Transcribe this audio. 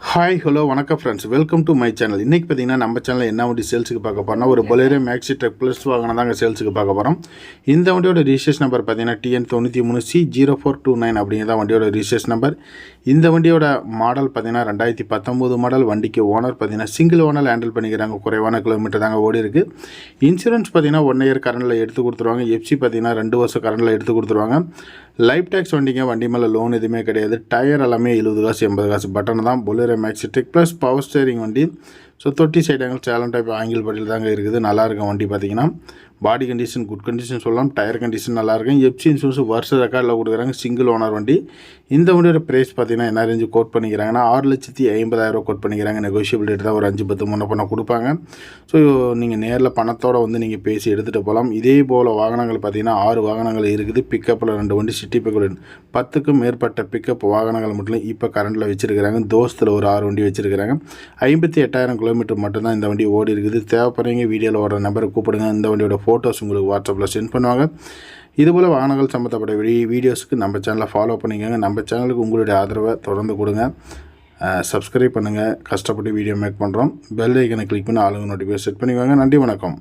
Hi hello வணக்கம் friends, welcome to my channel. இன்றைக்கி பார்த்தீங்கன்னா நம்ம சேனலில் என்ன வண்டி சேல்ஸுக்கு பார்க்க போகிறோம்னா ஒரு பொலேரோ மேக்ஸி ட்ரக் ப்ளஸ் வாகனம் தாங்க சேல்ஸுக்கு பார்க்க போகிறோம். இந்த வண்டியோட ரிஜிஸ்ட்ரேஷன் நம்பர் பார்த்தீங்கன்னா TN93C0429 அப்படிங்கிறத வண்டியோட ரிஜிஸ்ட்ரேஷன் நம்பர். இந்த வண்டியோட மாடல் பார்த்தீங்கன்னா 2019 மாடல். வண்டிக்கு ஓனர் பார்த்தீங்கன்னா சிங்கிள் ஓனர் ஹேண்டில் பண்ணிக்கிறாங்க. குறைவான கிலோமீட்டர் தாங்க ஓடி இருக்குது. இன்சூரன்ஸ் பார்த்தீங்கன்னா 1 இயர் கரண்டில் எடுத்து கொடுத்துருவாங்க. எஃப்சி பார்த்தீங்கன்னா 2 வருஷம் கரண்டில் எடுத்து கொடுத்துருவாங்க. லைஃப் டேக்ஸ் வண்டிங்க, வண்டி மேலே லோன் எதுவுமே கிடையாது. டயர் எல்லாமே 70 காசு 80 காசு பட்டன் தான். Bolero maxi drug plus power steering வண்டி. ஸோ தொட்டி side angle salient type angle படியில் தாங்க இருக்குது. நல்லாயிருக்கும் வண்டி. பார்த்தீங்கன்னா பாடி கண்டிஷன் குட் கண்டிஷன் சொல்லலாம். டயர் கண்டிஷன் நல்லாயிருக்கும். எஃப்சி இன்சூரன்ஸ் வருஷ ரெக்கார்டில் கொடுக்குறாங்க. சிங்கிள் ஓனர் வண்டி. இந்த வண்டியோட ப்ரைஸ் பார்த்தீங்கன்னா என்ன ரேஞ்சு கோட் பண்ணிக்கிறாங்கன்னா 6,50,000 கோட் பண்ணிக்கிறாங்க. நெகோஷியபிள் ரேட் தான். ஒரு 5-10 முன்ன பண்ண கொடுப்பாங்க. ஸோ நீங்கள் நேரில் பணத்தோடு வந்து நீங்கள் பேசி எடுத்துகிட்டு போகலாம். இதே போல் வாகனங்கள் பார்த்தீங்கன்னா 6 வாகனங்கள் இருக்குது. பிக்கப்பில் 2 வண்டி, சிட்டி பிக்கப் 10க்கும் மேற்பட்ட பிக்கப் வாகனங்கள் மட்டும் இப்போ கரண்டில் வச்சுருக்கிறாங்க. தோஸ்தில் ஒரு 6 வண்டி வச்சுருக்கிறாங்க. 58,000 கிலோமீட்டர் மட்டும்தான் இந்த வண்டி ஓடி இருக்குது. தேவைப்படுறீங்க வீடியோவில் ஓடுற நம்பரை கூப்பிடுங்க. இந்த வண்டியோட ஃபோட்டோஸ் உங்களுக்கு வாட்ஸ்அப்பில் சென்ட் பண்ணுவாங்க. இதுபோல் வாகனங்கள் சம்மந்தப்பட்ட வீடியோஸுக்கு நம்ம சேனலை ஃபாலோ பண்ணிக்கோங்க. நம்ம சேனலுக்கு உங்களுடைய ஆதரவை தொடர்ந்து கொடுங்க. சப்ஸ்கிரைப் பண்ணுங்கள். கஷ்டப்பட்டு வீடியோ மேக் பண்ணுறோம். பெல் ஐக்கனை கிளிக் பண்ணி ஆளுங்க நோட்டிஃபிகேஷன் செட் பண்ணிக்கோங்க. நன்றி, வணக்கம்.